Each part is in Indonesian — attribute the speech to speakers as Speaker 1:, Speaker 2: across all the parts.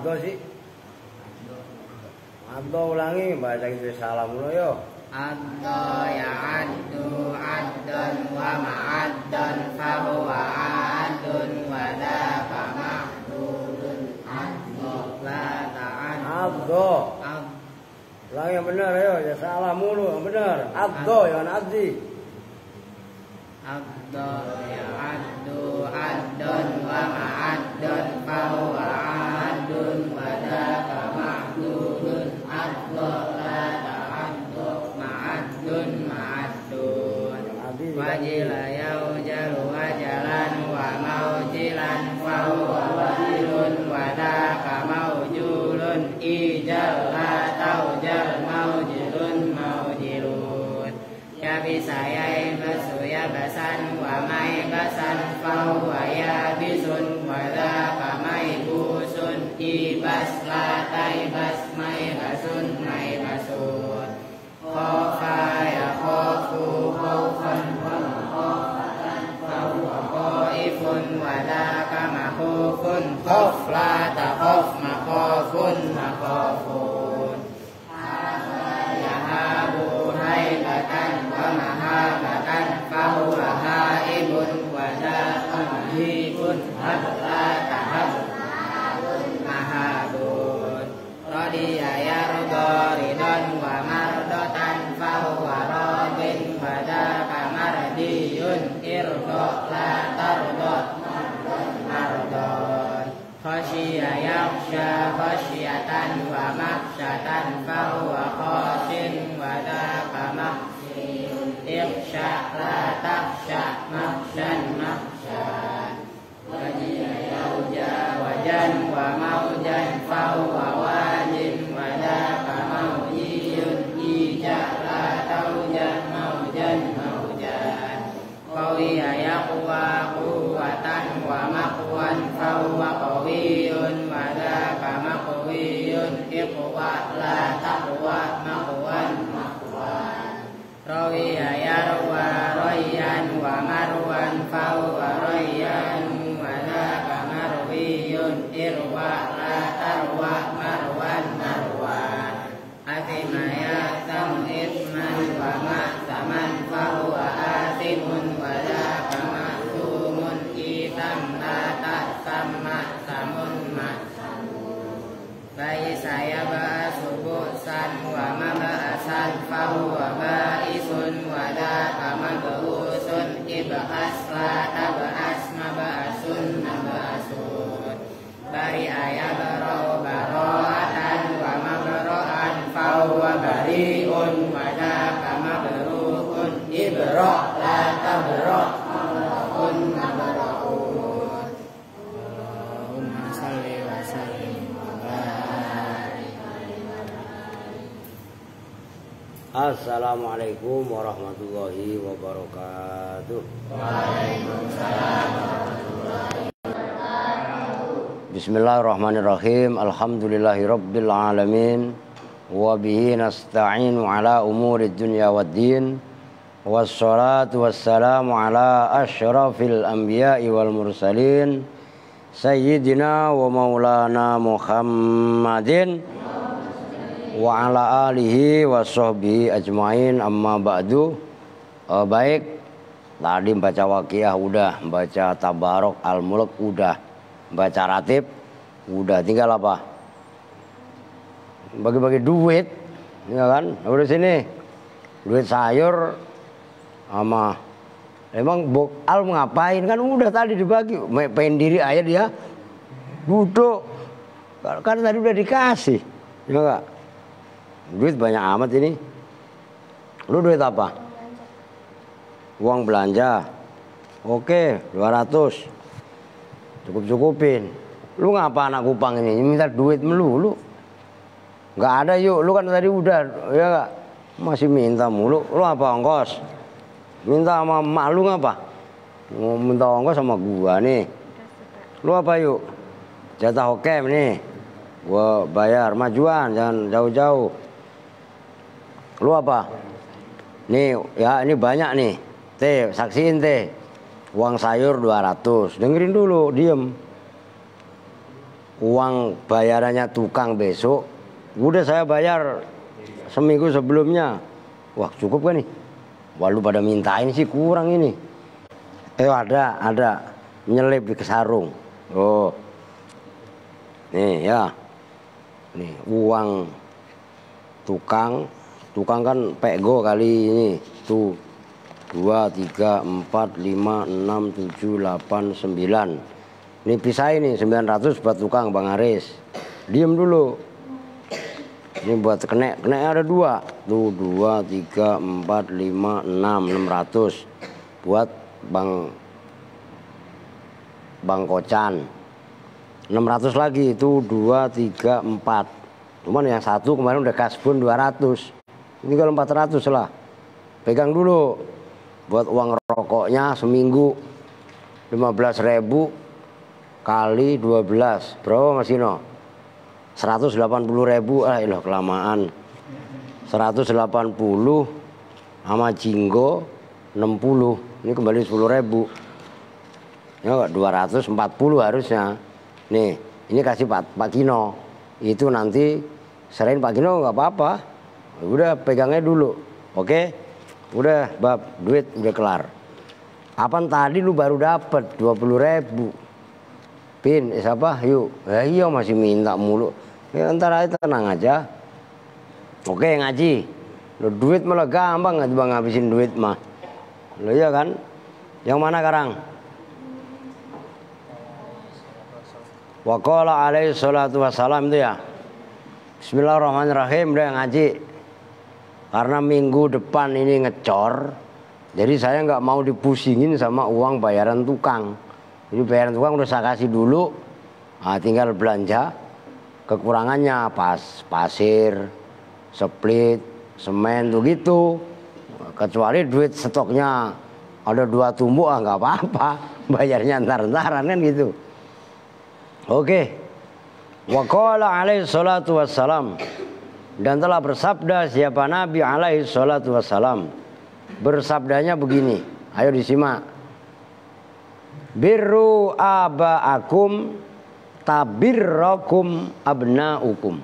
Speaker 1: addo sih? Addo ulangi baca gitu salam dulu yo.
Speaker 2: Addo ya addu addon wa ma'addon fahuwa addun wa daka ma'dudun addo la ta'ad
Speaker 1: Addo. Ulangi yang benar yo, ya salam mulu yang benar. Addo jangan addi.
Speaker 2: Addo ya addu addon wa ma'addon fahuwa addun wa daka ma'dudun addo la ta'addu ma'addun ma'addun wajila yaujalu wajalan wa maujilan fahuwa wajilun wa daka maujulun ijal la taujal maujilun maujilun ya bisa ya basu ya basan wa mai basan fahuwa ya bisun wa daka mai busun ibas la taibas mai basun mai basun khofa ya khofu khofan wa khofatan fahuwa khaifun wa daka makhufun khof la takhof makhofun makhofun yahabu haibatan wa mahabatan fahuwa haibun wa daka mahibun hab la tahab mahabun radiya yarda ridon wa mardatan fahuwa radin wa daka mardiyun irdo la tardo mardon khasyiya yakhsha khasyatan wa makhsyatan fahuwa khasyin wa daka makhsyun ikhsha la takhsha makhsyan makhsyan wajia yauja wajan wa maujan fahuwa wajin wa daka maujiyun ija la tauja maujan maujan qawiya yaqwa quwatan wa maqwan fahuwa qawiyun wa daka maqwiyun iqwa la taqwa maqwan maqwan rawiya yarwa rayyan wa marwan fahuwa rayyan wa daka marwiyun irwa la tarwa marwan marwan athima yatam ithman wa ma'taman fahuwa athimun wa daka ma'tumun itam la ta'tamma samun ma'samun bayi saya ba'asu bu'san wa maba'asan fahuwa ba'isun wa daka mab'usun ib'as la tab'as mab'asun mab'asun bari ayabaro baro'atan wa mabro'an fahuwa bari'un wa daka mabru'un ibro' la tabro' mabro'un mabro'un Allahumma salli wa sallim wa barik.
Speaker 1: Assalamualaikum warahmatullahi wabarakatuh.
Speaker 2: Waalaikumsalam warahmatullahi wabarakatuh.
Speaker 1: Bismillahirrahmanirrahim. Alhamdulillahi rabbil alamin. Wa bihi nasta'inu ala umurid dunya waddin. Wassalatu wassalamu ala asyrafil anbiya'i wal mursalin. Sayyidina wa maulana Muhammadin wa ala alihi wa sahbihi ajmain amma ba'du. Baik, tadi baca Waqiah udah, baca Tabarok Al-Mulk udah, baca Ratib udah, tinggal apa? Bagi-bagi duit, ya kan? Udah sini, duit sayur sama emang bokal ngapain kan udah tadi dibagi, pengen diri aja dia duduk, kan tadi udah dikasih, ya enggak? Duit banyak amat ini. Lu duit apa? Uang belanja. Oke, 200. Cukup-cukupin. Lu ngapa anak Kupang ini minta duit melulu? Nggak ada yuk, lu kan tadi udah, ya gak? Masih minta mulu. Lu apa ongkos? Minta sama emak lu ngapa? Mau minta ongkos sama gua nih. Lu apa yuk? Jatah hokem nih. Gua bayar majuan, jangan jauh-jauh. Lu apa? Nih, ya ini banyak nih. Teh, saksiin teh. Uang sayur 200. Dengerin dulu, diem. uang bayarannya tukang besok, udah saya bayar seminggu sebelumnya. Wah cukup kan nih? Wah lu pada mintain sih kurang ini. Ada nyelip di sarung. Oh, nih ya, nih uang tukang kan pego kali ini tuh 2, 3, 4, 5, 6, 7, 8, 9. Ini pisah ini 900 buat tukang Bang Aris. Diem dulu. Ini buat kena ada 2. Tuh 2, 3, 4, 5, 6, 600 buat Bang Kocan. 600 lagi itu 2, 3, 4. Cuman yang satu kemarin udah kasbon 200. Tinggal 400 lah. Pegang dulu. Buat uang rokoknya seminggu 15.000 kali 12 berapa Mas Ino? 180.000. Ilah kelamaan. 180 sama jinggo 60. Ini kembali 10.000. Ya enggak 240 harusnya. Nih, ini kasih Pak Kino. Itu nanti serahin Pak Kino enggak apa-apa. Udah pegangnya dulu. Oke? Udah bab duit udah kelar. Apaan tadi lu baru dapet 20.000. Pin siapa yuk. Iya masih minta mulu. Ya ntar aja tenang aja. Oke ngaji. Lu duit malah gampang aja bang ngabisin duit mah. Lu iya kan. Yang mana sekarang? Wa qala alaihi salatu wassalam itu ya. Bismillahirrahmanirrahim udah ngaji. Karena minggu depan ini ngecor, jadi saya nggak mau dipusingin sama uang bayaran tukang. Jadi bayaran tukang udah saya kasih dulu, nah, tinggal belanja. Kekurangannya pasir, split, semen tuh gitu. Kecuali duit stoknya ada 2 tumbuk, nggak apa-apa, bayarnya ntar-ntaran kan gitu. Oke, wa qala alaihi salatu wassalam. Dan telah bersabda siapa Nabi alaihi salatu wassalam. Bersabdanya begini. Ayo disimak. Birru aba'akum tabirrakum abna'ukum.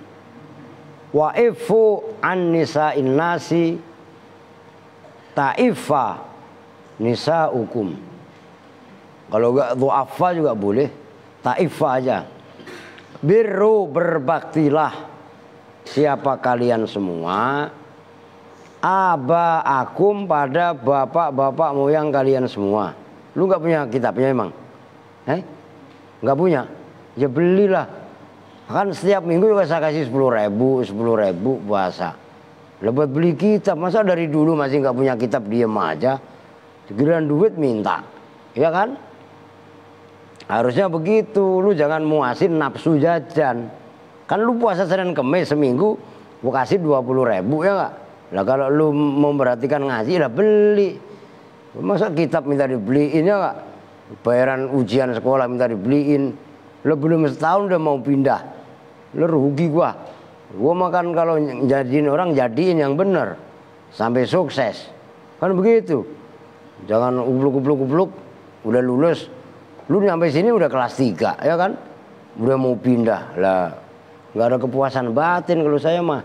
Speaker 1: Wa ifu an nisa'in nasi ta'ifa nisa'ukum. Kalau enggak du'afa juga boleh. Ta'ifa aja. Birru berbaktilah. Siapa kalian semua aba'akum pada bapak-bapak moyang kalian semua. Lu gak punya kitabnya emang? Gak punya? Ya belilah. Kan setiap minggu juga saya kasih 10.000 puasa. Lah buat beli kitab, masa dari dulu masih gak punya kitab diem aja. Giliran duit minta. Ya kan? Harusnya begitu. Lu jangan muasin nafsu jajan. Kan lu puasa Senin Kemis seminggu, gua kasih 20.000 ya enggak? Lah kalau lu memperhatikan ngaji lah beli. Masa kitab minta dibeliin ya enggak? Bayaran ujian sekolah minta dibeliin. Lu belum setahun udah mau pindah. Lu rugi gua. Gua makan kalau jadiin orang jadiin yang bener sampai sukses. Kan begitu. Jangan ubluk udah lulus. Lu nyampe sini udah kelas 3 ya kan? Udah mau pindah lah. Gak ada kepuasan batin kalau saya mah.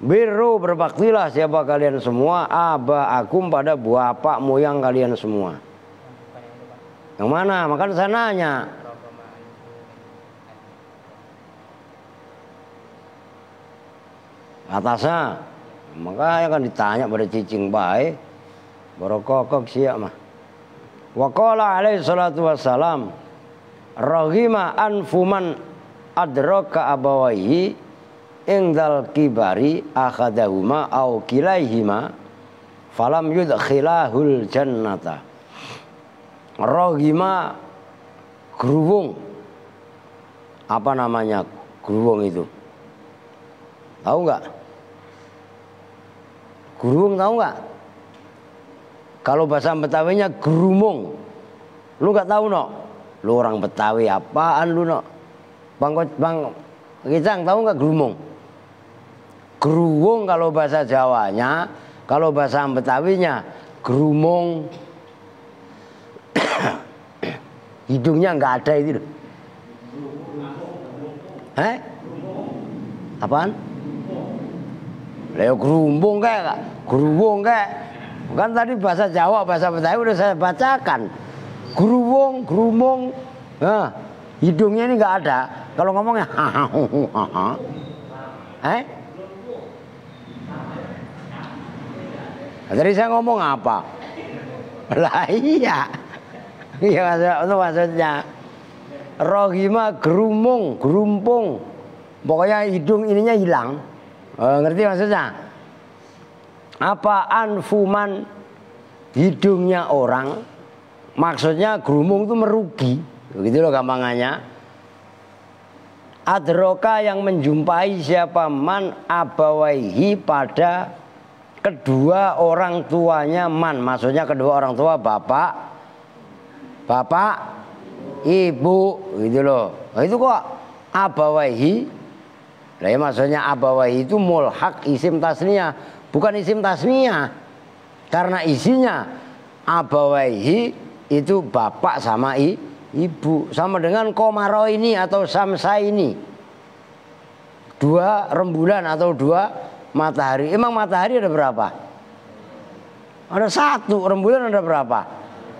Speaker 1: Birru berbaktilah siapa kalian semua aba'akum pada bapak moyang kalian semua. Yang mana? Makanya saya nanya. Atasnya. Makanya kan ditanya pada cicing baik. Barokokok siap mah. Wa qala alaihi salatu wassalam. Raghima anfuman adraka abawaihi ingdal kibari akhadahuma au kilaihima falam yudkhilahul jannata. Rohima geruwung. Apa namanya geruwung itu? Tahu nggak? Geruwung tahu nggak? Kalau bahasa Betawinya gerumung. Lu nggak tahu no? Lu orang Betawi apaan lu no? Bang Kicang tahu nggak gerumung? Geruwung kalau bahasa Jawanya, kalau bahasa Betawinya gerumung. Hidungnya nggak ada itu. Apaan? Leo gerumbung kayak, geruwung kayak. Kan tadi bahasa Jawa, bahasa Betawi udah saya bacakan. Geruwung, gerumung. Nah, hidungnya ini nggak ada. Kalau ngomongnya hahaha. Tadi saya ngomong apa? Lah iya. Iya maksudnya. Rohima gerumung, gerumpung. Pokoknya hidung ininya hilang. Ngerti maksudnya? Apa anfuman hidungnya orang? Maksudnya gerumung itu merugi. Begitu loh gampangannya. Adroka yang menjumpai siapa man abawaihi pada kedua orang tuanya man. Maksudnya kedua orang tua bapak, ibu, gitu loh. Nah, itu kok abawaihi? Nah, ya maksudnya abawaihi itu mulhaq isim tasniyah, bukan isim tasniyah. Karena isinya abawaihi itu bapak sama ibu, sama dengan komaro ini atau samsa ini. Dua rembulan atau dua matahari. Emang matahari ada berapa? Ada satu. Rembulan ada berapa?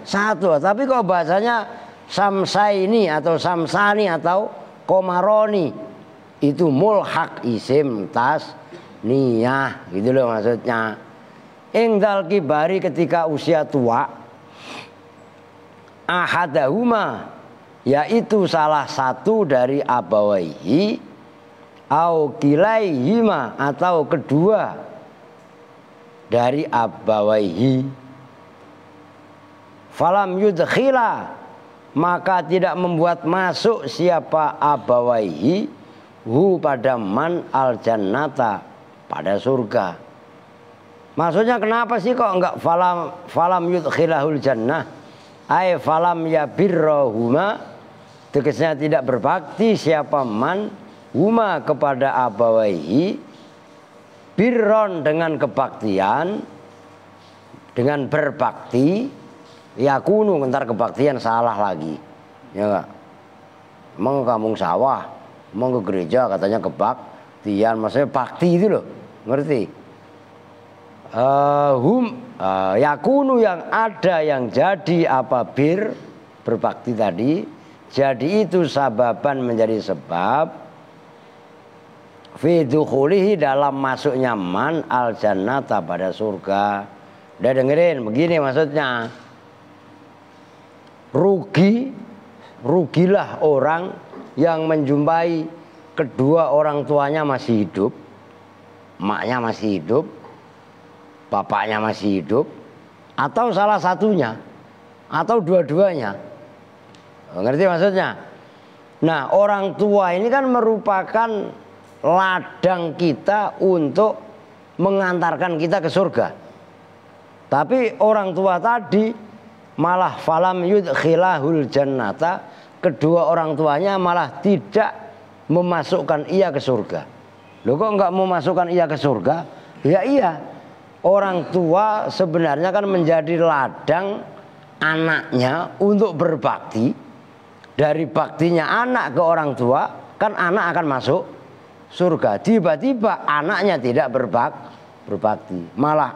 Speaker 1: Satu. Tapi kalau bahasanya samsa ini atau samsani atau komaroni, itu mulhaq isim tasniyah, gitu loh maksudnya. Ingdal kibari ketika usia tua, ahadahuma yaitu salah satu dari abawaihi, au kilaihima atau kedua dari abawaihi, falam yudkhila maka tidak membuat masuk siapa abawaihi hu pada man al jannata pada surga. Maksudnya kenapa sih kok enggak falam yudkhilahul jannah? Ai falam yabirrohuma, tegasnya tidak berbakti siapa man huma kepada abawaihi birron dengan kebaktian, dengan berbakti. Yakunu ntar kebaktian salah lagi, ya enggak? Emang kampung sawah, mau ke gereja katanya kebaktian, maksudnya bakti itu loh, ngerti? Yakunu yang ada yang jadi apa berbakti tadi, jadi itu sababan menjadi sebab fi dukhulihi dalam masuknya man al jannata pada surga. Udah dengerin begini maksudnya. Rugilah orang yang menjumpai kedua orang tuanya masih hidup, maknya masih hidup, bapaknya masih hidup, atau salah satunya, atau dua-duanya. Ngerti maksudnya? Nah, orang tua ini kan merupakan ladang kita untuk mengantarkan kita ke surga. Tapi orang tua tadi malah falam yudkhilahul jannata, kedua orang tuanya malah tidak memasukkan ia ke surga. Loh kok enggak memasukkan ia ke surga? Ya iya, orang tua sebenarnya kan menjadi ladang anaknya untuk berbakti. Dari baktinya anak ke orang tua, kan anak akan masuk surga. Tiba-tiba anaknya tidak berbakti, malah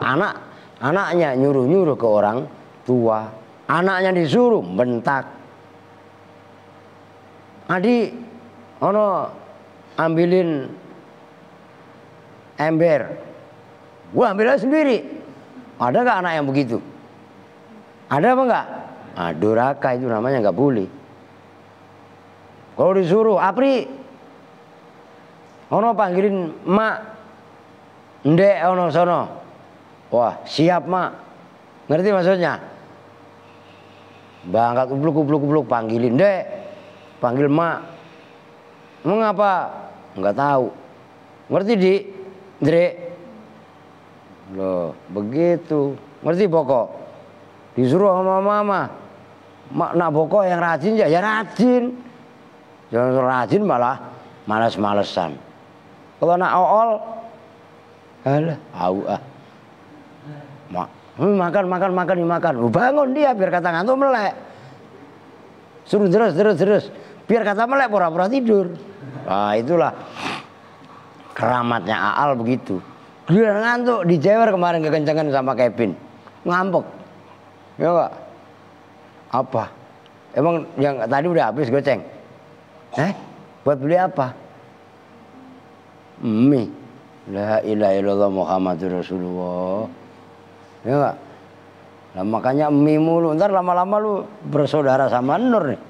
Speaker 1: anaknya nyuruh-nyuruh ke orang tua. Anaknya disuruh bentak. Adi, ono ambilin ember, gua ambil sendiri. Ada nggak anak yang begitu? Ada apa enggak? Nah, durhaka itu namanya nggak boleh. Kalau disuruh, Apri, ono panggilin mak, ndek ono sono. Wah, siap mak. Ngerti maksudnya? Bangkat ubluk panggilin dek, panggil mak. Mengapa? Enggak tahu. Ngerti di, Dre? Loh, begitu. Ngerti pokok? Disuruh sama mama. Mak nak pokok yang rajin ya rajin. Jangan rajin malah malas-malesan. Kalau nak ool, alah, mak. Makan. Bangun dia biar kata ngantuk melek. Suruh terus. Biar kata melek pura-pura tidur. Nah, itulah keramatnya Aal begitu. Giliran ngantuk dijewer kemarin kekencangan sama Kevin. Ngambek. Ya enggak? Apa? Emang yang tadi udah habis goceng? Buat beli apa? Mie. La ilaha illallah Muhammadur Rasulullah. Ya enggak? Nah, makanya mie mulu. Ntar lama-lama lu bersaudara sama Nur nih.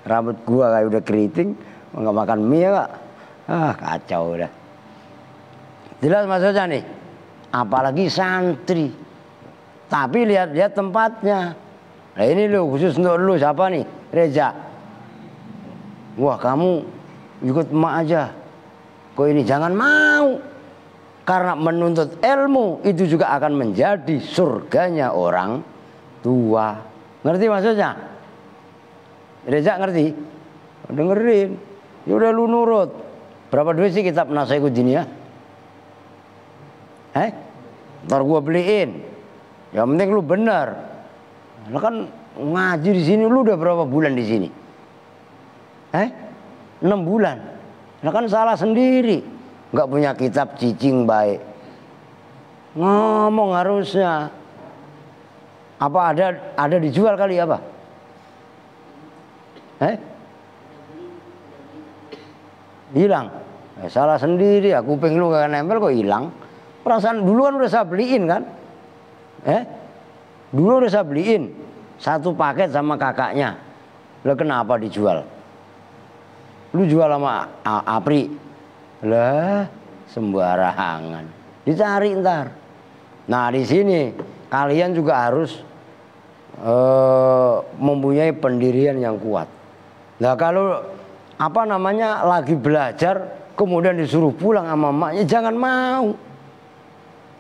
Speaker 1: Rambut gua kayak udah keriting, enggak makan mie ya enggak? Kacau udah. Jelas maksudnya nih. Apalagi santri. Tapi lihat-lihat tempatnya. Nah ini lu khusus untuk lu siapa nih? Reza. Wah kamu ikut emak aja. Kok ini jangan mau. Karena menuntut ilmu itu juga akan menjadi surganya orang tua. Ngerti maksudnya? Reza ngerti? Dengerin. Ya udah lu nurut. Berapa duit sih kitab Nasihatul Diniyah? Ntar gua beliin. Yang penting lu bener. Nah kan ngaji di sini lu udah berapa bulan di sini? 6 bulan. Nah kan salah sendiri. Nggak punya kitab cicing baik. Ngomong harusnya. Apa ada dijual kali apa? Hilang. Salah sendiri. Kuping lu gak nempel kok hilang. Perasaan dulu kan udah saya beliin kan? Dulu udah saya beliin 1 paket sama kakaknya. Lah kenapa dijual? Lu jual sama Apri. Lah sembarangan. Dicari ntar. Nah di sini kalian juga harus mempunyai pendirian yang kuat. Nah kalau lagi belajar kemudian disuruh pulang sama emaknya, jangan mau.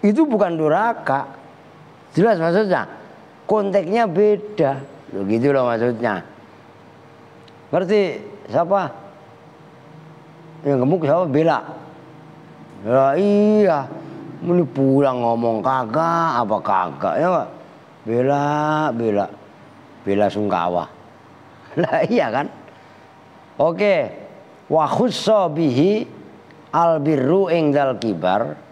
Speaker 1: Itu bukan durhaka. Jelas maksudnya? Konteksnya beda. Begitu loh maksudnya. Ngerti? Siapa? Yang gemuk siapa? Bela. Ya iya. Ini pulang ngomong kagak apa kagak ya enggak? Bela Sungkawa. Lah iya kan? Oke. Wa khussa bihi albirru ingdal kibar.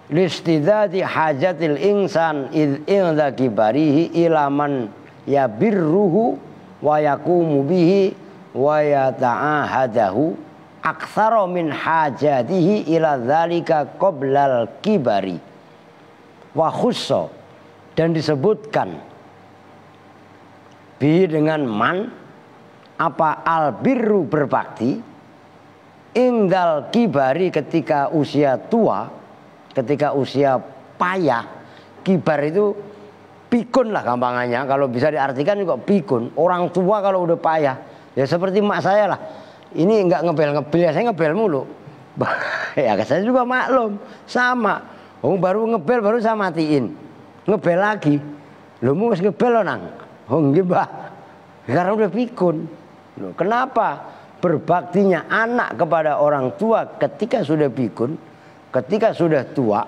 Speaker 1: Listidati hajatil insan idza kibarihi ilaman yabirruhu wa yaqumu bihi wa yata'ahadahu aktsara min hajatihi ila dzalika qoblal kibari wa khussa, dan disebutkan bi dengan man apa albirru berbakti ingdal kibari ketika usia tua. Ketika usia payah, kibar itu pikun lah gampangannya. Kalau bisa diartikan juga pikun. Orang tua kalau udah payah, ya seperti mak saya lah. Ini enggak ngebel-ngebel ya, saya ngebel mulu. Ya saya juga maklum, sama. Baru ngebel baru saya matiin. Ngebel lagi. Lu mau ngebel lo nang? Nggih, Mbah. Karena udah pikun. Loh, kenapa? Berbaktinya anak kepada orang tua ketika sudah pikun, ketika sudah tua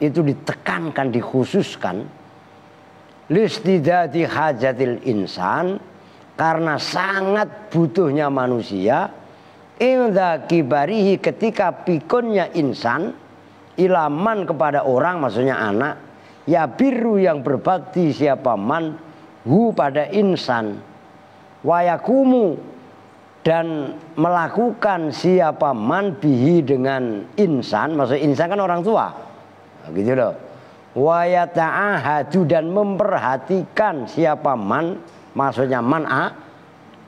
Speaker 1: itu ditekankan, dikhususkan listidati hajatil insan, karena sangat butuhnya manusia inda kibarihi ketika pikunnya insan ilaman kepada orang, maksudnya anak, ya biru yang berbakti siapa man hu pada insan wayakumu, dan melakukan siapa man bihi dengan insan, maksudnya insan kan orang tua, gitu loh. Wa yata'ahadu, dan memperhatikan siapa man, maksudnya man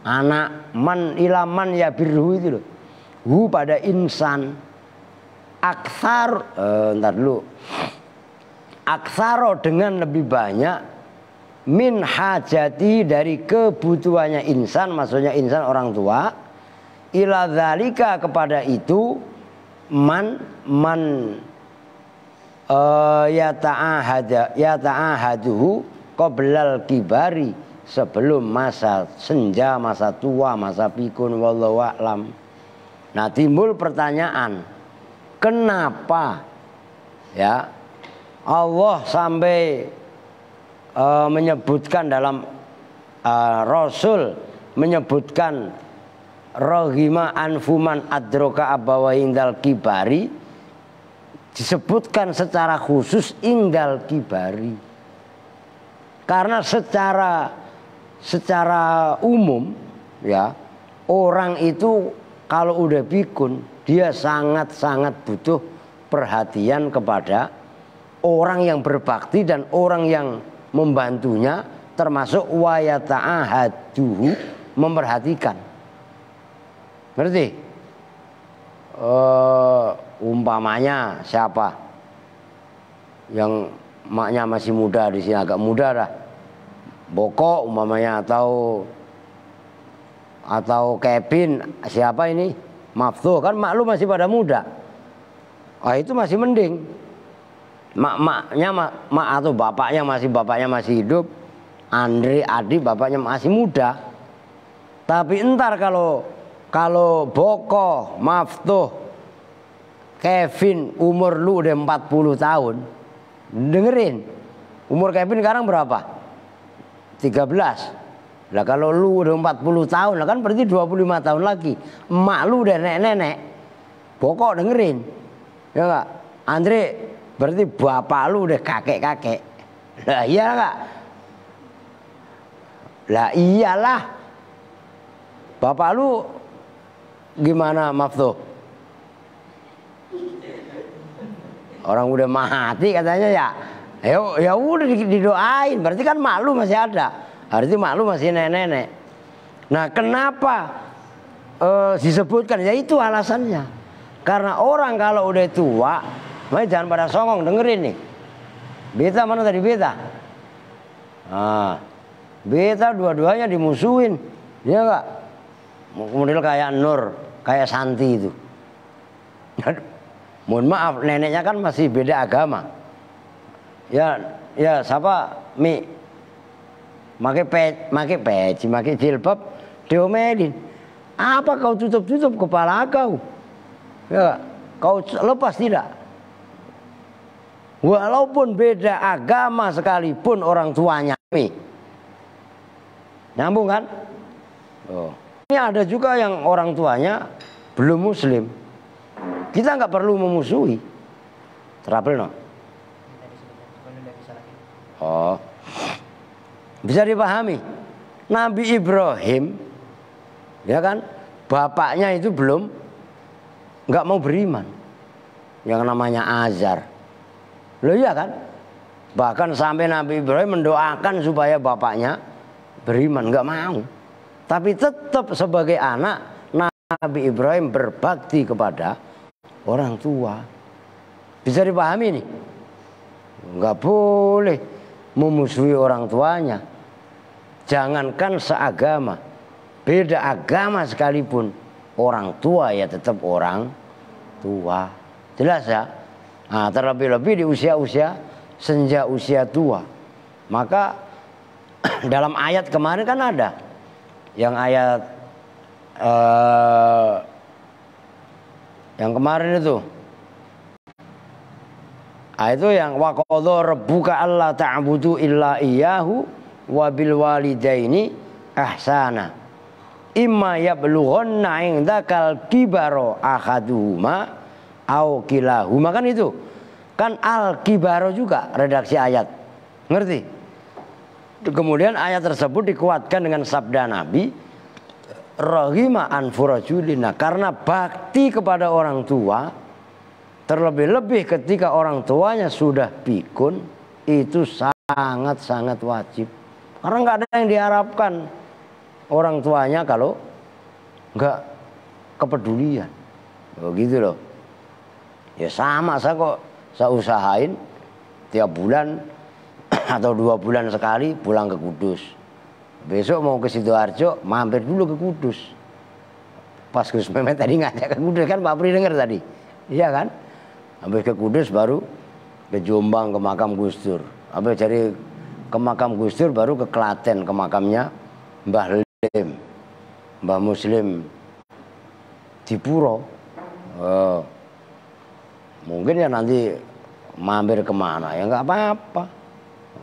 Speaker 1: anak, man ilaman ya birru itu loh. Hu pada insan. Aksar aksaro dengan lebih banyak min hajati dari kebutuhannya insan, maksudnya insan orang tua, ila dzalika kepada itu man yata'ahaduhu qoblal kibari, sebelum masa senja, masa tua, masa pikun, wallahu a'lam. Nah timbul pertanyaan, kenapa ya Allah sampai menyebutkan dalam Rasul menyebutkan rohima anfuman adroka abawa indal kibari disebutkan secara khusus indal kibari karena secara umum ya orang itu kalau udah pikun dia sangat-sangat butuh perhatian kepada orang yang berbakti dan orang yang membantunya, termasuk wayata'ahaduhu, memperhatikan. Ngerti? Umpamanya siapa yang maknya masih muda di sini, agak muda dah, Boko umpamanya, atau Kevin, siapa ini, Maftuh, kan mak lu masih pada muda. Itu masih mending. Maknya mak atau bapaknya masih hidup. Andre, adik bapaknya masih muda. Tapi entar kalau Boko, Maftuh, Kevin umur lu udah 40 tahun. Dengerin. Umur Kevin sekarang berapa? 13. Lah kalau lu udah 40 tahun, lah kan berarti 25 tahun lagi. Emak lu udah nenek-nenek. Pokok dengerin. Ya enggak? Andre, berarti bapak lu udah kakek-kakek. Lah iya enggak? Lah iyalah. Bapak lu gimana, Maftuh? Orang udah mati katanya ya. Ya udah didoain, berarti kan mak lu masih ada. Artinya mak lu masih nenek-nenek. Nah kenapa disebutkan? Ya itu alasannya. Karena orang kalau udah tua, makanya jangan pada songong, dengerin nih. Beta mana tadi beta? Beta dua-duanya dimusuhin. Ya enggak? Model kayak Nur, kayak Santi itu. Mohon maaf, neneknya kan masih beda agama. Ya siapa Mi? Make peci, make jilbab, diomelin. Apa kau tutup-tutup kepala kau? Ya, kau lepas tidak? Walaupun beda agama sekalipun orang tuanya. Nyambung kan? Ini ada juga yang orang tuanya belum muslim. Kita nggak perlu memusuhi. Trouble no? Bisa dipahami. Nabi Ibrahim, ya kan, bapaknya itu nggak mau beriman, yang namanya Azar. Loh iya kan? Bahkan sampai Nabi Ibrahim mendoakan supaya bapaknya beriman, nggak mau. Tapi tetap sebagai anak, Nabi Ibrahim berbakti kepada orang tua. Bisa dipahami nih? Nggak boleh memusuhi orang tuanya. Jangankan seagama, beda agama sekalipun, orang tua ya tetap orang tua. Jelas ya? Nah, terlebih-lebih di usia-usia senja usia tua. Maka dalam ayat kemarin kan ada yang ayat yang kemarin itu. Itu yang wa qadha rabbuka alla ta'budu illa iyyahu wa bil walidaini ihsana. Imma yablughanna 'indakal kibaro ahaduhuma au kilahuma, kan itu. Kan al kibaro juga redaksi ayat. Ngerti? Kemudian ayat tersebut dikuatkan dengan sabda Nabi rahima anfurajulina, karena bakti kepada orang tua, terlebih-lebih ketika orang tuanya sudah pikun, itu sangat-sangat wajib. Karena nggak ada yang diharapkan orang tuanya kalau nggak kepedulian. Begitu loh. Ya sama, saya usahain tiap bulan atau 2 bulan sekali pulang ke Kudus. Besok mau ke Sidoarjo, mampir dulu ke Kudus. Pas Gus Mehmet tadi ngajak ke Kudus kan, Pak Pri dengar tadi. Iya kan? Habis ke Kudus baru ke Jombang ke makam Gus Dur. Habis dari ke makam Gus Dur baru ke Klaten ke makamnya Mbah Lim, Mbah Muslim di Puro. Mungkin ya nanti mampir kemana ya nggak apa-apa.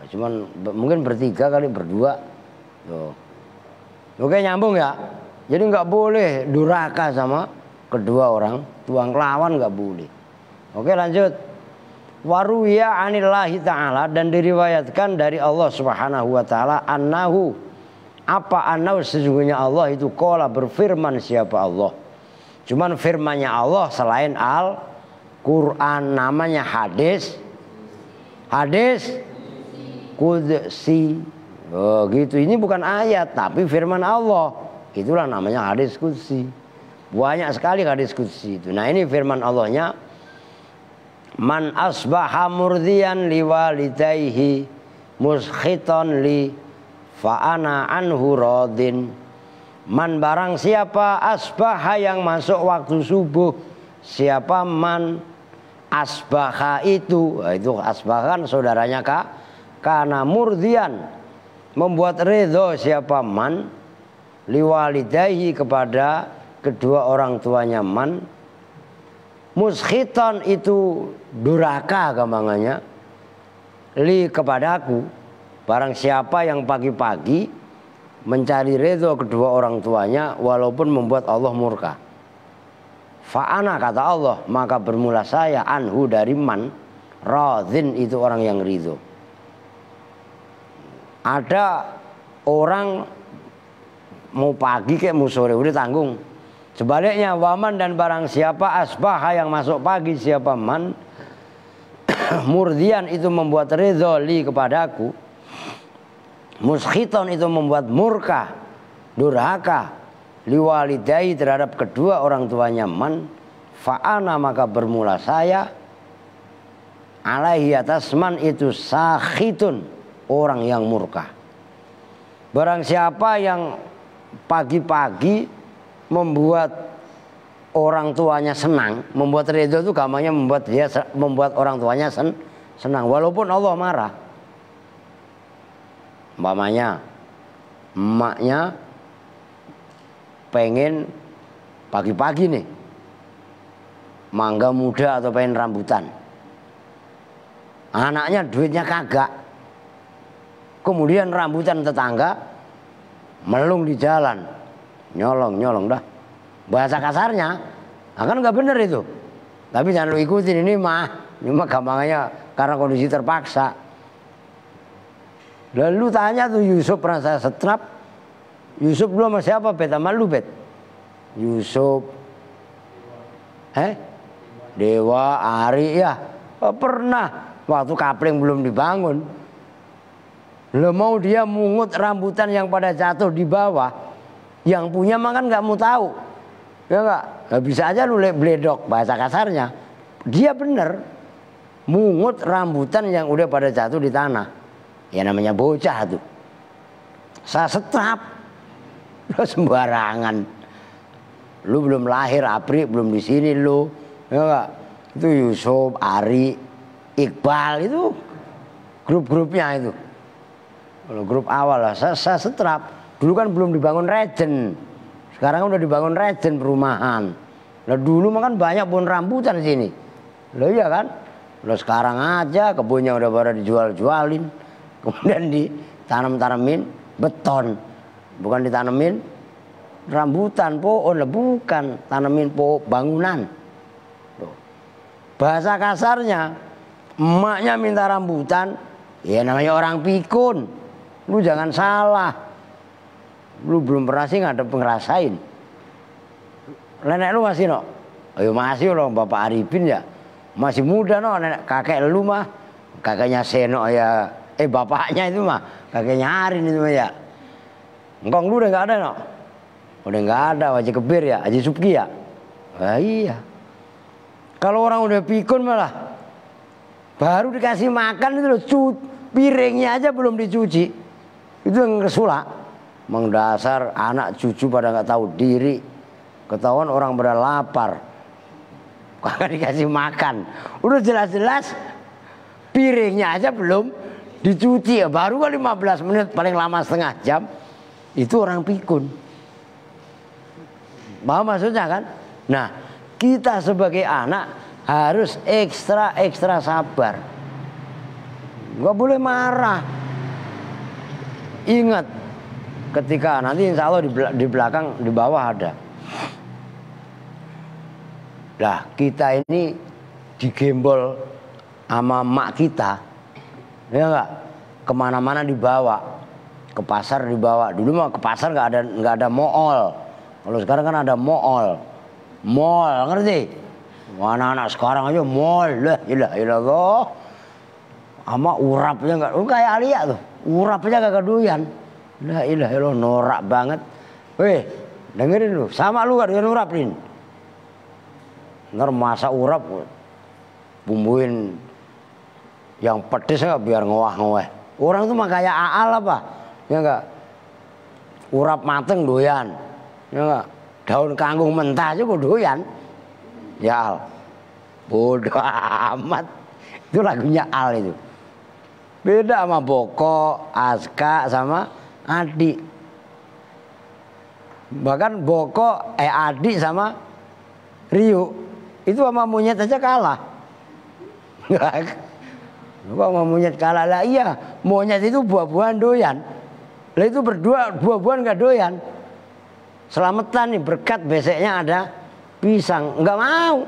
Speaker 1: Cuman mungkin bertiga kali berdua. Oke, nyambung ya. Jadi nggak boleh durhaka sama kedua orang tua, lawan nggak boleh. Oke, lanjut. Waruya anillahi ta'ala, dan diriwayatkan dari Allah Subhanahu wa taala, annahu, apa annahu, sesungguhnya Allah itu qala, berfirman siapa Allah. Cuman firmannya Allah selain Al-Qur'an, namanya hadis qudsi. Oh gitu, ini bukan ayat tapi firman Allah. Itulah namanya hadis qudsi. Banyak sekali hadis qudsi itu. Nah, ini firman Allahnya, man asbaha murdiyan liwalidayhi muskhitan li fa'ana anhu radin. Man, barang siapa, asbaha, yang masuk waktu subuh. Siapa man asbaha itu asbaha kan saudaranya karena murdian, membuat ridho siapa man liwalidayhi, kepada kedua orang tuanya man. Muskhitan itu durhaka gampangannya, li, kepadaku. Barang siapa yang pagi-pagi mencari ridho kedua orang tuanya walaupun membuat Allah murka. Fa'ana, kata Allah, maka bermula saya, anhu, dari man, radhin, itu orang yang ridho. Ada orang mau pagi kayak mau sore udah tanggung. Sebaliknya, waman, dan barang siapa asbaha, yang masuk pagi siapa man murdian, itu membuat ridho li, kepadaku. Muskhiton, itu membuat murka, durhaka, liwalidai, terhadap kedua orang tuanya man. Fa'ana, maka bermula saya, alaihi, atas man itu, sakhitun, orang yang murka. Barang siapa yang pagi-pagi membuat orang tuanya senang, membuat ridho itu gampangnya membuat orang tuanya senang walaupun Allah marah. Umpamanya emaknya pengen pagi-pagi nih mangga muda atau pengen rambutan, anaknya duitnya kagak, kemudian rambutan tetangga melung di jalan, nyolong dah, bahasa kasarnya akan nggak bener itu, tapi jangan lu ikutin. Ini mah gampangannya karena kondisi terpaksa. Lalu tanya tuh Yusuf, pernah saya setrap, Yusuf dulu sama siapa, Bet? Sama lu, Bet? Yusuf Dewa, Ari, ya pernah waktu kapling belum dibangun. Lo mau dia mungut rambutan yang pada jatuh di bawah, yang punya makan nggak mau tahu, ya nggak bisa aja lu bledok, bahasa kasarnya. Dia bener mungut rambutan yang udah pada jatuh di tanah, ya namanya bocah tuh. Saya setrap, lo sembarangan, lu belum lahir, Apri belum di sini lu, ya nggak. Itu Yusuf, Ari, Iqbal, itu grup-grupnya itu. Kalau grup awal lah, saya setrap. Dulu kan belum dibangun regen, sekarang udah dibangun regen perumahan. Nah dulu mah kan banyak pohon rambutan di sini. Loh iya kan? Loh sekarang aja kebunnya udah pada dijual-jualin, kemudian ditanam-tanamin beton, bukan ditanemin rambutan, pohon, bukan tanemin pohon bangunan. Loh. Bahasa kasarnya, emaknya minta rambutan, ya namanya orang pikun. Lu jangan salah. Lu belum pernah sih ngadep ngerasain. Nenek lu masih no? Ayo masih loh, Bapak Arifin ya. Masih muda no, nenek kakek lu mah. Kakeknya Seno ya. Bapaknya itu mah. Kakeknya Arin itu mah ya. Engkong lu udah gak ada no? Udah gak ada, Haji Kebir ya, Haji Subki ya. Wah iya. Kalau orang udah pikun malah baru dikasih makan itu loh, piringnya aja belum dicuci. Itu yang kesulak. Mengdasar anak cucu pada nggak tahu diri, ketahuan orang pada lapar, kagak dikasih makan. Udah jelas-jelas piringnya aja belum dicuci, ya baru kan 15 menit, paling lama setengah jam. Itu orang pikun. Paham maksudnya kan? Nah, kita sebagai anak harus ekstra sabar, nggak boleh marah. Ingat, ketika nanti insya Allah di belakang, di bawah ada. Lah kita ini digembol sama mak kita, ya enggak, kemana-mana dibawa, ke pasar dibawa. Dulu mah ke pasar nggak ada mall. Kalau sekarang kan ada mall, ngerti? Anak-anak sekarang aja mall, lah ilah ilah sama urapnya nggak, kayak Alia tuh, urapnya kagak doyan. Lah ilah ilah norak banget. Weh, dengerin lu, sama lu gak doyan urap nih? Ntar masak urap, bumbuin yang pedes nggak biar ngowah-ngowah. Orang tuh mah kayak aal apa? Ya enggak? Urap mateng doyan. Ya enggak? Daun kangkung mentah juga doyan. Ya Al. Bodoh amat. Itu lagunya Al itu. Beda sama Boko, Aska sama Adi. Bahkan Boko, Adi sama Rio itu sama monyet aja kalah. Kok sama monyet kalah lah? Iya, monyet itu buah-buahan doyan. Lah itu berdua buah-buahan nggak doyan. Selamatan nih berkat beseknya ada pisang, nggak mau.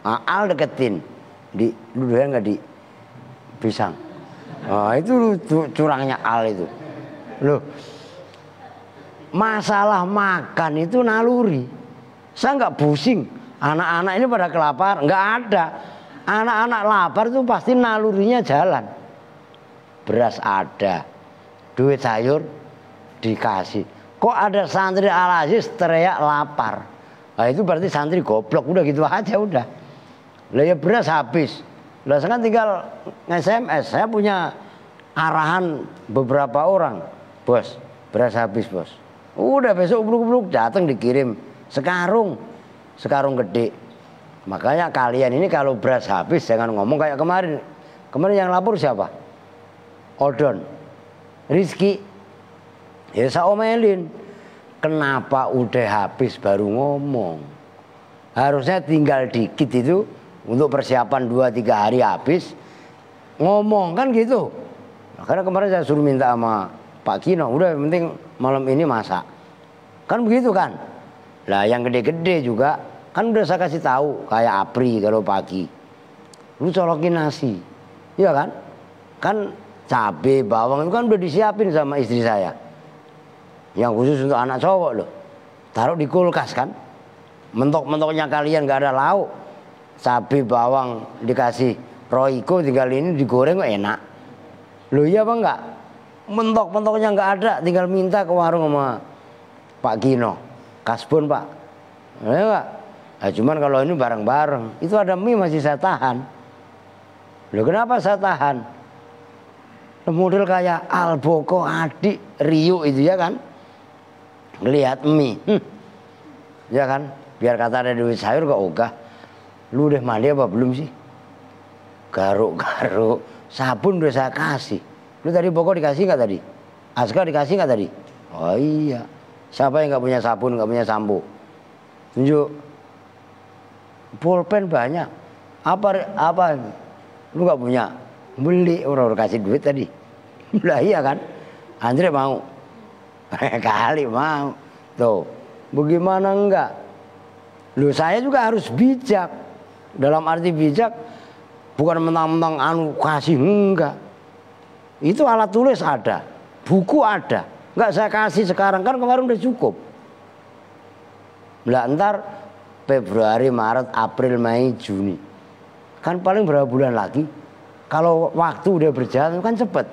Speaker 1: Al deketin, lu doyan nggak di pisang? Itu curangnya Al itu. Loh, masalah makan itu naluri. Saya nggak pusing. Anak-anak ini pada kelaparan, nggak ada. Anak-anak lapar itu pasti nalurinya jalan. Beras ada, duit sayur dikasih. Kok ada santri Al-Aziz teriak lapar? Nah itu berarti santri goblok, udah gitu aja udah. Lah ya beras habis. Lah sekarang tinggal SMS. Saya punya arahan beberapa orang, bos, beras habis bos. Udah besok ubluk-ubluk datang dikirim sekarung gede. Makanya kalian ini kalau beras habis jangan ngomong kayak kemarin. Kemarin yang lapor siapa? Odon, Rizky. Ya saya omelin. Kenapa udah habis baru ngomong? Harusnya tinggal dikit itu untuk persiapan 2-3 hari habis ngomong kan gitu. Nah, karena kemarin saya suruh minta sama Pak Kino, udah yang penting malam ini masak. Kan begitu kan? Lah yang gede-gede juga kan udah saya kasih tahu kayak Apri kalau pagi. Lu colokin nasi. Iya kan? Kan cabai, bawang itu kan udah disiapin sama istri saya. Yang khusus untuk anak cowok loh. Taruh di kulkas kan. Mentok-mentoknya kalian gak ada lauk. Cabai, bawang dikasih Royco, tinggal ini digoreng kok enak. Loh iya apa enggak? Mentok-mentoknya gak ada, tinggal minta ke warung sama Pak Gino. Kasbon Pak. Ya enggak? Nah, cuman kalau ini bareng-bareng, itu ada mie masih saya tahan. Loh kenapa saya tahan? Model kayak Alboko, Adik, Rio itu ya kan. Ngelihat mie. Ya kan? Biar kata ada duit sayur kok ogah. Lu udah mandi apa belum sih? Garuk-garuk. Sabun udah saya kasih. Lu tadi Boko dikasih nggak tadi? Aska dikasih nggak tadi? Oh iya. Siapa yang nggak punya sabun, nggak punya sampo? Tunjuk. Pulpen banyak. Apa? Lu nggak punya? Beli, orang kasih duit tadi. Lah iya kan? Andre mau. Kali mau. Tuh. Bagaimana enggak? Lu saya juga harus bijak. Dalam arti bijak bukan mentang-mentang kasih, enggak. Itu alat tulis ada, buku ada. Enggak saya kasih sekarang kan kemarin udah cukup. Lah ntar Februari, Maret, April, Mei, Juni. Kan paling berapa bulan lagi? Kalau waktu udah berjalan kan cepet.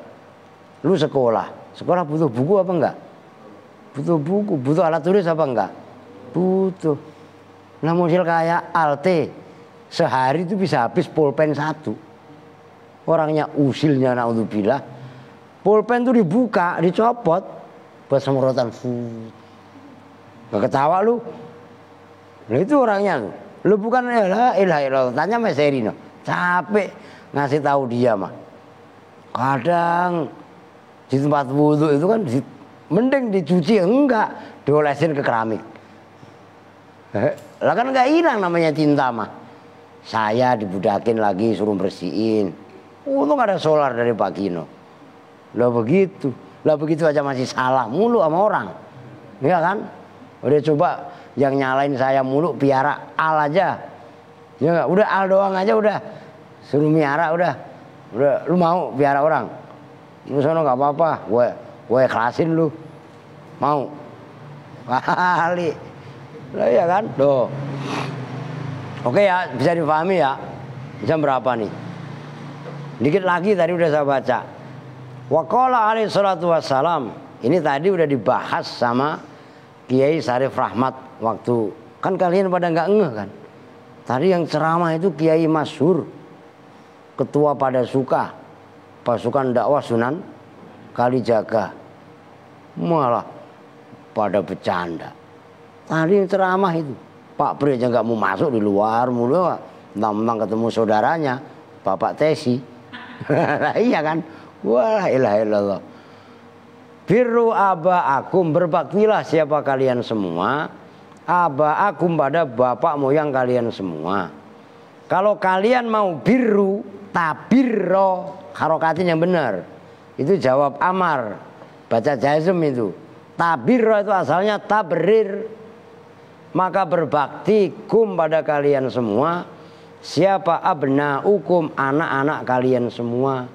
Speaker 1: Lu sekolah butuh buku apa enggak? Butuh buku, butuh alat tulis apa enggak? Butuh. Nah model kayak Alte, sehari itu bisa habis pulpen 1. Orangnya usilnya naudzubillah. Pulpen tuh dibuka, dicopot, buat semprotan. Gak ketawa lu? Nah itu orangnya lu. Lu bukan ilah. Tanya Mas Erino. Capek ngasih tahu dia mah. Kadang di tempat wudhu itu kan mending dicuci, enggak diolesin ke keramik. Lah kan enggak hilang namanya tinta mah. Saya dibudakin lagi suruh bersihin. Untung ada solar dari Pak Kino. Lah begitu. Lah begitu aja masih salah mulu sama orang. Iya kan? Udah coba yang nyalain saya mulu piara al aja. Ya gak? Udah al doang aja udah. Suruh miara udah. Udah lu mau piara orang? Lu sono enggak apa-apa. Gue ikhlasin lu. Mau. Kali. Lah iya kan? Tuh. Oke ya, bisa dipahami ya. Jam berapa nih? Dikit lagi tadi udah saya baca. Wa qala alaihi salatu wassalam. Ini tadi udah dibahas sama Kiai Syarif Rahmat waktu kan kalian pada nggak ngeh kan. Tadi yang ceramah itu Kiai Masyhur, ketua pada suka pasukan dakwah Sunan Kalijaga. Malah pada bercanda. Tadi yang ceramah itu Pak Pri aja nggak mau masuk di luar mulu, mentang ketemu saudaranya Bapak Tesi. Iya kan? Wah ilah ilallah. Birru aba'akum, berbaktilah siapa kalian semua aba'akum pada bapak moyang kalian semua. Kalau kalian mau birru tabirro, harokatin yang benar. Itu jawab amar, baca jazm itu. Tabirro itu asalnya tabrir. Maka berbakti kum pada kalian semua. Siapa abna'ukum, anak-anak kalian semua.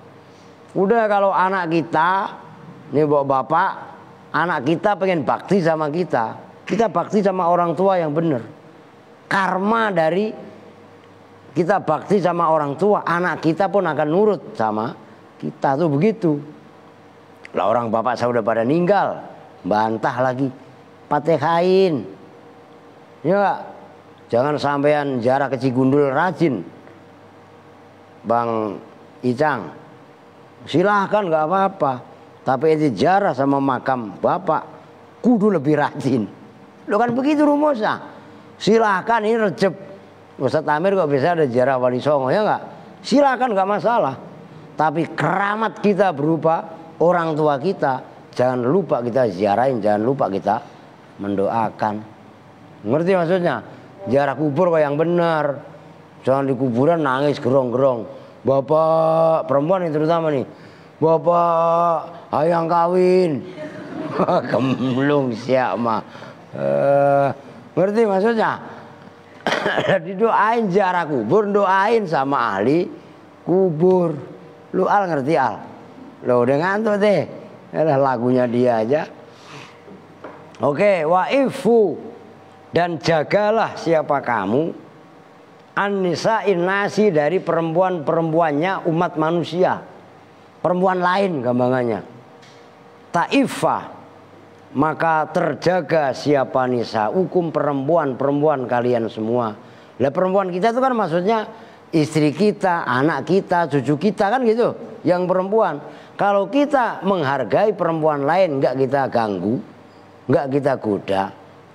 Speaker 1: Udah kalau anak kita, nih bapak, anak kita pengen bakti sama kita bakti sama orang tua yang benar. Karma dari kita bakti sama orang tua, anak kita pun akan nurut sama kita tuh begitu. Lah orang bapak saya udah pada ninggal, bantah lagi, patehain. Ya, jangan sampean jarak ke Cigundul rajin, Bang Icang. Silahkan nggak apa-apa. Tapi itu jarak sama makam bapak kudu lebih rajin. Lo kan begitu rumusnya. Silahkan ini Recep Ustadz Amir kok bisa ada jarak Wali Songo ya nggak? Silahkan nggak masalah. Tapi keramat kita berupa orang tua kita jangan lupa kita ziarahin, jangan lupa kita mendoakan. Ngerti maksudnya? Ziarah kubur yang benar. Jangan di kuburan nangis gerong-gerong. Bapak perempuan ini terutama nih. Bapak hayang kawin. Gemblung siap mah. Ngerti maksudnya? Didoain ziarah kubur, doain sama ahli kubur. Lu al ngerti al? Lo udah ngantuk deh. Lagunya dia aja. Oke, waifu dan jagalah siapa kamu an-nisa'in nasi dari perempuan-perempuannya umat manusia. Perempuan lain gampangannya. Ta'ifah, maka terjaga siapa nisa hukum perempuan-perempuan kalian semua. Lah perempuan kita itu kan maksudnya istri kita, anak kita, cucu kita kan gitu, yang perempuan. Kalau kita menghargai perempuan lain, enggak kita ganggu, enggak kita goda,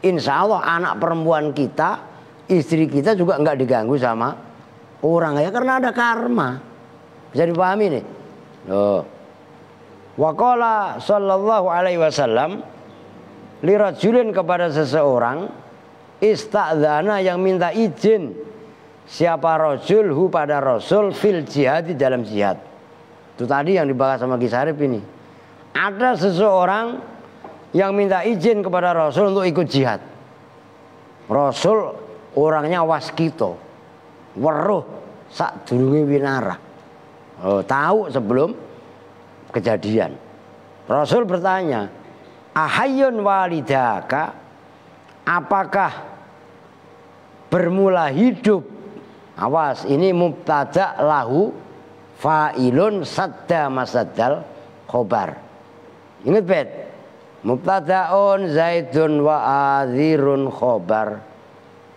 Speaker 1: insya Allah anak perempuan kita, istri kita juga enggak diganggu sama orang ya, karena ada karma. Bisa dipahami nih. Loh. Waqala sallallahu alaihi wasallam lirajulin kepada seseorang ista'dzana yang minta izin siapa rajul hu pada rasul fil jihad di dalam jihad. Itu tadi yang dibahas sama Ki Syarif ini. Ada seseorang yang minta izin kepada rasul untuk ikut jihad. Rasul orangnya waskito, weruh sak durunge winara. Oh, tahu sebelum kejadian. Rasul bertanya, ahayyun walidaka, apakah bermula hidup? Awas, ini mubtada lahu fa'ilun sadda masaddal khobar. Ingat bet, mubtadaun zaidun wa adhirun khobar.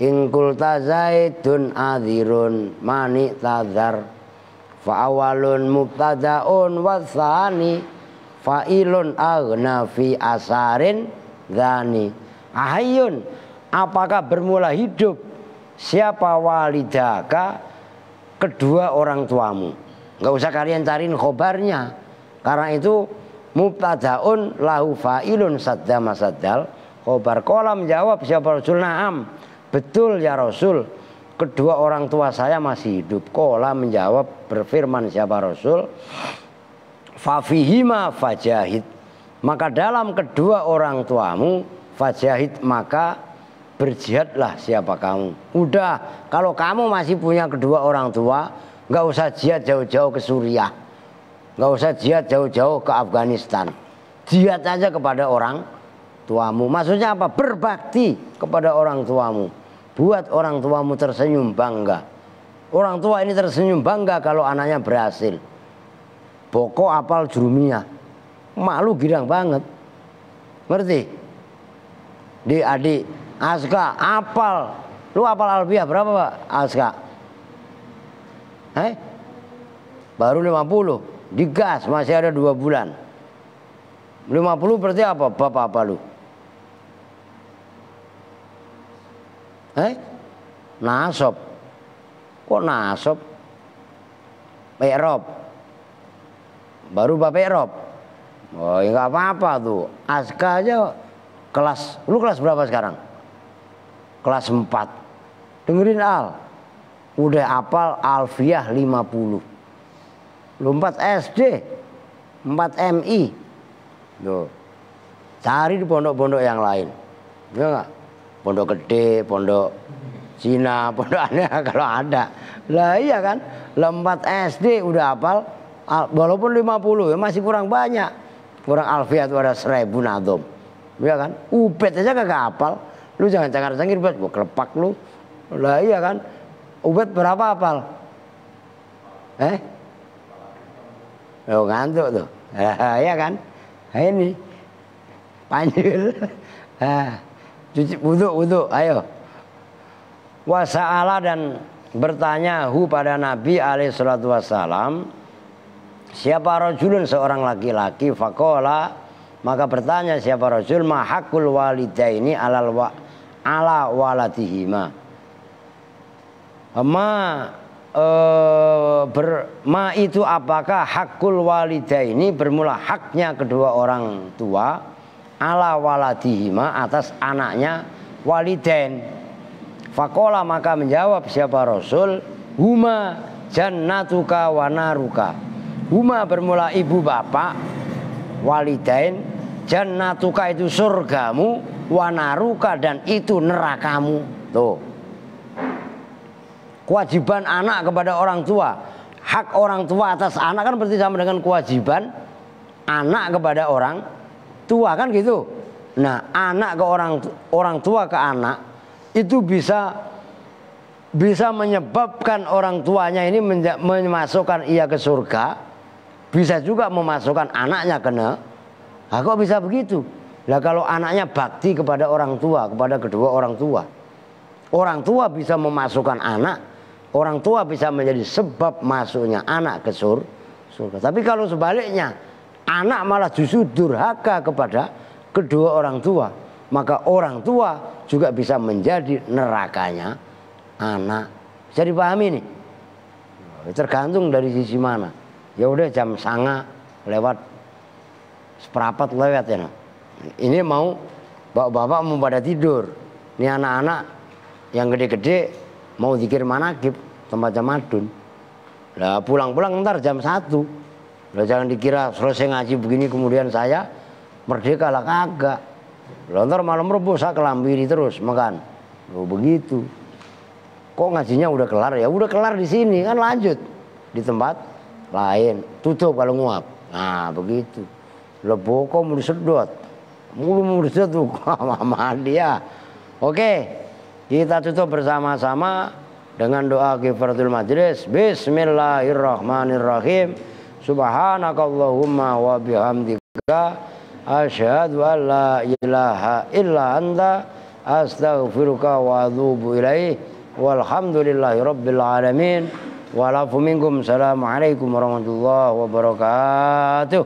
Speaker 1: In qulta zaidun adhirun mani tadhar. Fa'awalun mubtadaun wa tsani fa'ilun aghna fi asarin dzani. Ahayyun, apakah bermula hidup siapa walidaka, kedua orang tuamu. Enggak usah kalian cariin khobarnya, karena itu mubtadaun lahu fa'ilun sadda masaddal khobar. Qala menjawab siapa Rasul, na'am, betul ya Rasul, kedua orang tua saya masih hidup. Qala menjawab berfirman siapa Rasul, fafihima fajahid, Maka dalam kedua orang tuamu fajahid, maka berjihadlah siapa kamu. Udah, kalau kamu masih punya kedua orang tua, nggak usah jihad jauh-jauh ke Suriah, nggak usah jihad jauh-jauh ke Afghanistan. Jihad aja kepada orang tuamu. Maksudnya apa? Berbakti kepada orang tuamu. Buat orang tuamu tersenyum bangga. Orang tua ini tersenyum bangga kalau anaknya berhasil. Boko apal jurumiyah, malu girang banget. Ngerti? Di adik Aska apal. Lu apal alfiah berapa Pak Aska? Baru 50. Digas, masih ada 2 bulan. 50 berarti apa? Bapak apa lu? Nasab. Kok nasab? I'rab. Baru bapak i'rab. Oh ya nggak apa-apa tuh. Aska aja kelas. Lu kelas berapa sekarang? Kelas 4. Dengerin Al. Udah hafal alfiah 50. Lu 4 SD, 4 MI. Tuh. Cari di pondok-pondok yang lain. Ya enggak? Pondok gede, pondok Cina, pondok aneh kalau ada. Lah iya kan? Lah 4 SD udah hafal walaupun 50 ya masih kurang banyak. Kurang alfiah itu ada 1000 nadom. Ya kan? Ubed aja kagak hafal. Lu jangan cangkir-cangkir buat gua kelepak lu. Lah iya kan? Ubed berapa hafal? Lo ngantuk tuh. Iya kan? Ini panjul. Cuci wudu, ayo. Wasa'ala, dan bertanya pada Nabi alaihi salatu wassalam, siapa rajulun, seorang laki-laki, faqala, maka bertanya siapa rajul, ma haqqul walidaini ala waladihima. Ma itu apakah hakul walidaini, bermula haknya kedua orang tua, ala waladihima, atas anaknya walidain. Faqala, maka menjawab siapa Rasul, huma jannatuka wa naruka. Huma bermula ibu bapak, walidain, jannatuka itu surgamu, wa naruka dan itu nerakamu. Tuh. Kewajiban anak kepada orang tua, hak orang tua atas anak kan berarti sama dengan kewajiban anak kepada orang tua, kan gitu. Nah, anak ke orang tua ke anak itu bisa menyebabkan orang tuanya ini memasukkan ia ke surga, bisa juga memasukkan anaknya ke neraka. Kok bisa begitu? Lah kalau anaknya bakti kepada orang tua, kepada kedua orang tua bisa memasukkan anak. Orang tua bisa menjadi sebab masuknya anak ke surga. Tapi kalau sebaliknya, anak malah justru durhaka kepada kedua orang tua, maka orang tua juga bisa menjadi nerakanya anak. Bisa dipahami nih? Tergantung dari sisi mana. Ya udah jam 09.00 lewat 1/4 lewat ya. Nah. Ini mau bapak-bapak mau pada tidur. Ini anak-anak yang gede-gede mau zikir manakib tempat jamadun. Lah pulang-pulang ntar jam 1. Lah jangan dikira selesai ngaji begini kemudian saya merdeka, lah kagak. Lah ntar malam Rebo saya kelambiri terus makan. Loh begitu. Kok ngajinya udah kelar? Ya udah kelar di sini, kan lanjut di tempat lain. Tutup kalau nguap. Nah begitu. Lah boko mau disedot. Mulu disedot sama dia. Oke. Kita tutup bersama-sama dengan doa kifaratul majlis. Bismillahirrahmanirrahim. Subhanakallahumma wa bihamdika asyhadu an la ilaha illa anta astaghfiruka wa atubu ilaih. Walhamdulillahi rabbil alamin. Walafu minkum. Assalamualaikum warahmatullahi wabarakatuh.